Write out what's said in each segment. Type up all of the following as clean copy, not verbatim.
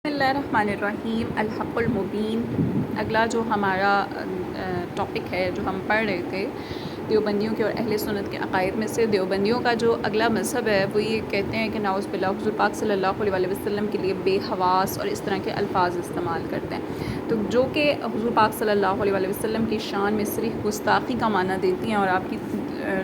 بسم اللہ الرحمن الرحیم الحق المبین۔ اگلا جو ہمارا ٹاپک ہے جو ہم پڑھ رہے تھے دیوبندیوں کے اور اہل سنت کے عقائد میں سے، دیوبندیوں کا جو اگلا مذہب ہے وہ یہ کہتے ہیں کہ نعوذ باللہ حضور پاک صلی اللہ علیہ وسلم کے لیے بے حواس اور اس طرح کے الفاظ استعمال کرتے ہیں، تو جو کہ حضور پاک صلی اللہ علیہ وسلم کی شان میں صرف گستاخی کا معنی دیتی ہیں اور آپ کی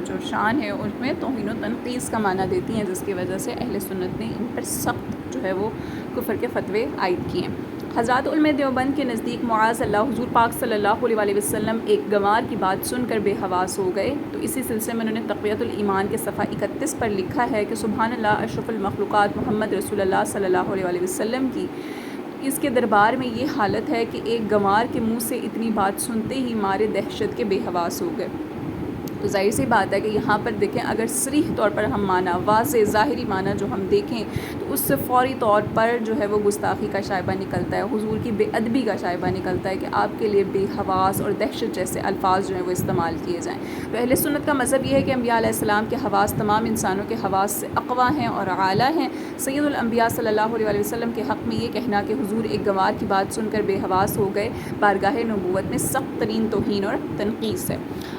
جو شان ہے اس میں توہین و تنقیص کا معنی دیتی ہیں، جس کی وجہ سے اہل سنت نے ان پر سخت جو ہے وہ کفر کے فتوے عائد کیے ہیں۔ حضرات علماء دیوبند کے نزدیک معاذ اللہ حضور پاک صلی اللہ علیہ وسلم ایک گنوار کی بات سن کر بے حواس ہو گئے، تو اسی سلسلے میں انہوں نے تقویۃ الایمان کے صفحہ 31 پر لکھا ہے کہ سبحان اللہ اشرف المخلوقات محمد رسول اللہ صلی اللہ علیہ وسلم کی اس کے دربار میں یہ حالت ہے کہ ایک گنوار کے منہ سے اتنی بات سنتے ہی مارے دہشت کے بے حواس ہو گئے۔ تو ظاہر سی بات ہے کہ یہاں پر دیکھیں، اگر صریح طور پر ہم معنی واضح ظاہری معنی جو ہم دیکھیں تو اس سے فوری طور پر جو ہے وہ گستاخی کا شائبہ نکلتا ہے، حضور کی بے ادبی کا شائبہ نکلتا ہے کہ آپ کے لیے بے حواس اور دہشت جیسے الفاظ جو ہیں وہ استعمال کیے جائیں۔ تو اہل سنت کا مذہب یہ ہے کہ انبیاء علیہ السلام کے حواس تمام انسانوں کے حواس سے اقویٰ ہیں اور اعلیٰ ہیں۔ سید الانبیاء صلی اللہ علیہ وسلم کے حق میں یہ کہنا کہ حضور ایک گنوار کی بات سن کر بے حواس ہو گئے بارگاہ نبوت میں سخت ترین توہین اور تنقیص ہے۔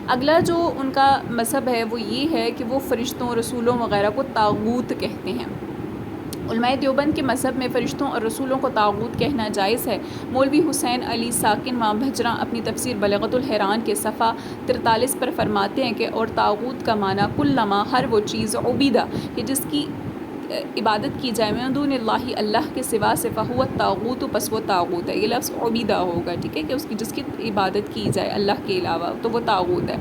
اگلا جو ان کا مذہب ہے وہ یہ ہے کہ وہ فرشتوں، رسولوں وغیرہ کو طاغوت کہتے ہیں۔ علماء دیوبند کے مذہب میں فرشتوں اور رسولوں کو طاغوت کہنا جائز ہے۔ مولوی حسین علی ساکن ماں بھجراں اپنی تفسیر بلاغت الحیران کے صفحہ 43 پر فرماتے ہیں کہ اور طاغوت کا معنی کلما ہر وہ چیز عبیدہ کہ جس کی عبادت کی جائے من دون اللہ اللہ کے سوا سے فہو طاغوت، پس وہ طاغوت ہے۔ یہ لفظ عبیدہ ہوگا، ٹھیک ہے، کہ اس کی جس کی عبادت کی جائے اللہ کے علاوہ تو وہ طاغوت ہے۔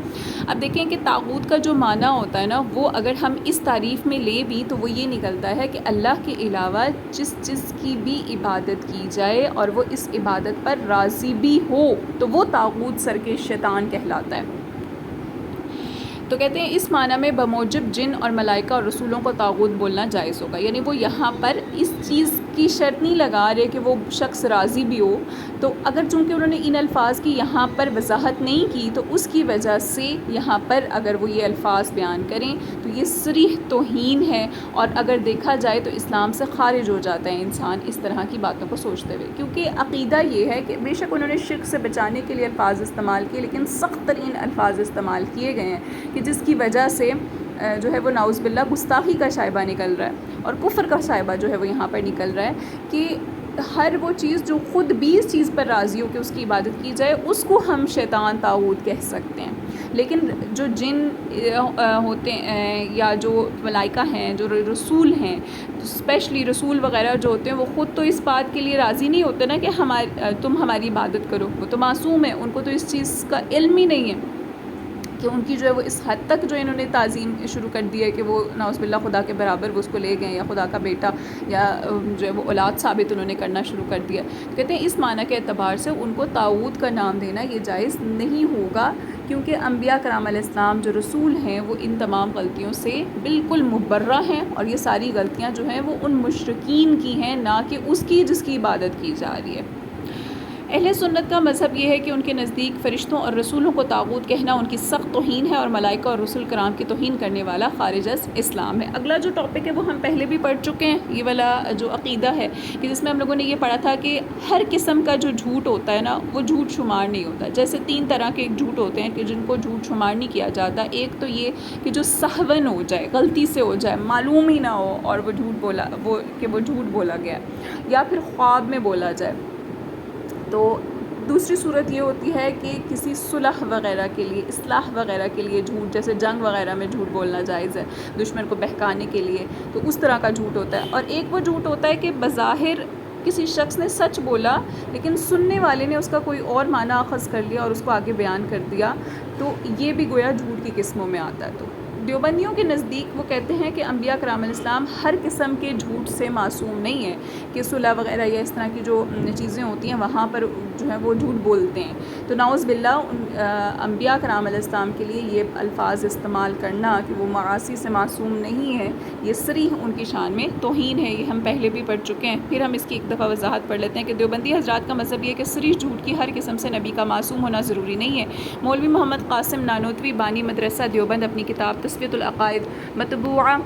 اب دیکھیں کہ طاغوت کا جو معنی ہوتا ہے نا، وہ اگر ہم اس تعریف میں لے بھی تو وہ یہ نکلتا ہے کہ اللہ کے علاوہ جس چیز کی بھی عبادت کی جائے اور وہ اس عبادت پر راضی بھی ہو تو وہ طاغوت سرکش شیطان کہلاتا ہے۔ تو کہتے ہیں اس معنی میں بموجب جن اور ملائکہ اور رسولوں کو طاغوت بولنا جائز ہوگا، یعنی وہ یہاں پر اس چیز کی شرط نہیں لگا رہے کہ وہ شخص راضی بھی ہو، تو اگر چونکہ انہوں نے ان الفاظ کی یہاں پر وضاحت نہیں کی تو اس کی وجہ سے یہاں پر اگر وہ یہ الفاظ بیان کریں تو یہ صریح توہین ہے، اور اگر دیکھا جائے تو اسلام سے خارج ہو جاتا ہے انسان اس طرح کی باتوں کو سوچتے ہوئے، کیونکہ عقیدہ یہ ہے کہ بے شک انہوں نے شرک سے بچانے کے لیے الفاظ استعمال کیے، لیکن سخت ترین الفاظ استعمال کیے گئے ہیں کہ جس کی وجہ سے جو ہے وہ نعوذ باللہ گستاخی کا شائبہ نکل رہا ہے اور کفر کا شائبہ جو ہے وہ یہاں پر نکل رہا ہے کہ ہر وہ چیز جو خود بھی اس چیز پر راضی ہو کہ اس کی عبادت کی جائے اس کو ہم شیطان طاغوت کہہ سکتے ہیں، لیکن جو جن ہوتے ہیں یا جو ملائکہ ہیں، جو رسول ہیں، اسپیشلی رسول وغیرہ جو ہوتے ہیں، وہ خود تو اس بات کے لیے راضی نہیں ہوتے نا کہ تم ہماری عبادت کرو، وہ تو معصوم ہیں، ان کو تو اس چیز کا علم ہی نہیں ہے کہ ان کی جو ہے وہ اس حد تک جو انہوں نے تعظیم شروع کر دی ہے کہ وہ نعوذ باللہ خدا کے برابر وہ اس کو لے گئے یا خدا کا بیٹا یا جو ہے وہ اولاد ثابت انہوں نے کرنا شروع کر دیا۔ تو کہتے ہیں اس معنی کے اعتبار سے ان کو طاغوت کا نام دینا یہ جائز نہیں ہوگا، کیونکہ انبیاء کرام علیہ السلام جو رسول ہیں وہ ان تمام غلطیوں سے بالکل مبرہ ہیں، اور یہ ساری غلطیاں جو ہیں وہ ان مشرکین کی ہیں، نہ کہ اس کی جس کی عبادت کی جا رہی ہے۔ اہل سنت کا مذہب یہ ہے کہ ان کے نزدیک فرشتوں اور رسولوں کو طاغوت کہنا ان کی سخت توہین ہے، اور ملائکہ اور رسول کرام کی توہین کرنے والا خارج از اسلام ہے۔ اگلا جو ٹاپک ہے وہ ہم پہلے بھی پڑھ چکے ہیں، یہ والا جو عقیدہ ہے کہ جس میں ہم لوگوں نے یہ پڑھا تھا کہ ہر قسم کا جو جھوٹ ہوتا ہے نا وہ جھوٹ شمار نہیں ہوتا۔ جیسے 3 طرح کے جھوٹ ہوتے ہیں کہ جن کو جھوٹ شمار نہیں کیا جاتا۔ ایک تو یہ کہ جو سہون ہو جائے، غلطی سے ہو جائے، معلوم ہی نہ ہو اور وہ جھوٹ بولا گیا، یا پھر خواب میں بولا جائے۔ تو دوسری صورت یہ ہوتی ہے کہ کسی صلح وغیرہ کے لیے، اصلاح وغیرہ کے لیے جھوٹ، جیسے جنگ وغیرہ میں جھوٹ بولنا جائز ہے دشمن کو بہکانے کے لیے، تو اس طرح کا جھوٹ ہوتا ہے۔ اور ایک وہ جھوٹ ہوتا ہے کہ بظاہر کسی شخص نے سچ بولا لیکن سننے والے نے اس کا کوئی اور معنی اخذ کر لیا اور اس کو آگے بیان کر دیا، تو یہ بھی گویا جھوٹ کی قسموں میں آتا ہے۔ تو دیوبندیوں کے نزدیک وہ کہتے ہیں کہ انبیاء کرام علیہ السلام ہر قسم کے جھوٹ سے معصوم نہیں ہیں، کہ صلح وغیرہ یا اس طرح کی جو چیزیں ہوتی ہیں وہاں پر جو ہے وہ جھوٹ بولتے ہیں۔ تو نعوذ باللہ انبیاء کرام علیہ السلام کے لیے یہ الفاظ استعمال کرنا کہ وہ معاصی سے معصوم نہیں ہے، یہ صریح ان کی شان میں توہین ہے، یہ ہم پہلے بھی پڑھ چکے ہیں۔ پھر ہم اس کی ایک دفعہ وضاحت پڑھ لیتے ہیں کہ دیوبندی حضرات کا مذہب یہ ہے کہ صریح جھوٹ کی ہر قسم سے نبی کا معصوم ہونا ضروری نہیں ہے۔ مولوی محمد قاسم نانوتوی بانی مدرسہ دیوبند اپنی کتاب تصفیۃ العقائد مطبوعہ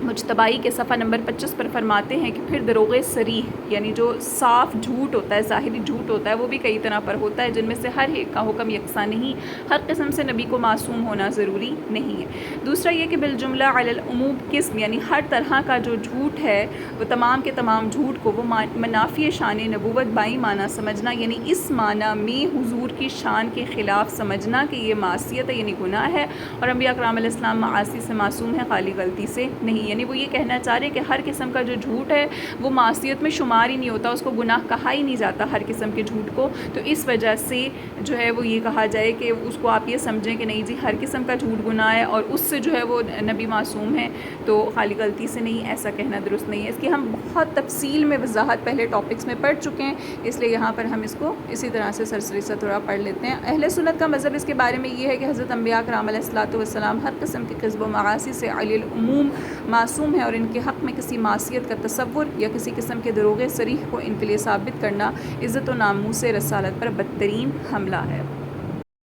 مجتبائی کے صفحہ نمبر 25 پر فرماتے ہیں کہ پھر دروغ صریح یعنی جو صاف جھوٹ ہوتا ہے، ظاہری جھوٹ ہوتا ہے، وہ بھی کئی طرح پر ہوتا ہے، جن میں سے ہر ایک کا حکم یکساں نہیں، ہر قسم سے نبی کو معصوم ہونا ضروری نہیں ہے۔ دوسرا یہ کہ بالجملہ علی العموم قسم یعنی ہر طرح کا جو جھوٹ ہے وہ تمام کے تمام جھوٹ کو وہ منافی شان نبوت بائی معنی سمجھنا، یعنی اس معنی میں حضور کی شان کے خلاف سمجھنا کہ یہ معصیت ہے یعنی گناہ ہے، اور انبیاء کرام علیہ السلام معاصی سے معصوم ہے، خالی غلطی سے نہیں، یعنی وہ یہ کہنا چاہ رہے کہ ہر قسم کا جو جھوٹ ہے وہ معصیت میں شمار ہی نہیں ہوتا، اس کو گناہ کہا ہی نہیں جاتا ہر قسم کے جھوٹ کو، تو اس وجہ سے جو ہے وہ یہ کہا جائے کہ اس کو آپ یہ سمجھیں کہ نہیں جی ہر قسم کا جھوٹ گناہ ہے اور اس سے جو ہے وہ نبی معصوم ہے تو خالی غلطی سے نہیں، ایسا کہنا درست نہیں ہے۔ اس کی ہم بہت تفصیل میں وضاحت پہلے ٹاپکس میں پڑھ چکے ہیں، اس لیے یہاں پر ہم اس کو اسی طرح سے سرسری سا تھوڑا پڑھ لیتے ہیں۔ اہل سنت کا مذہب اس کے بارے میں یہ ہے کہ حضرت انبیاء کرام علیہ الصلوۃ والسلام ہر قسم کے کذب و معاصی سے علی العموم معصوم ہے، اور ان کے حق میں کسی معصیت کا تصور یا کسی قسم کے دروغ صریح کو ان کے لیے ثابت کرنا عزت و ناموس رسالت پر بدترین حملہ ہے۔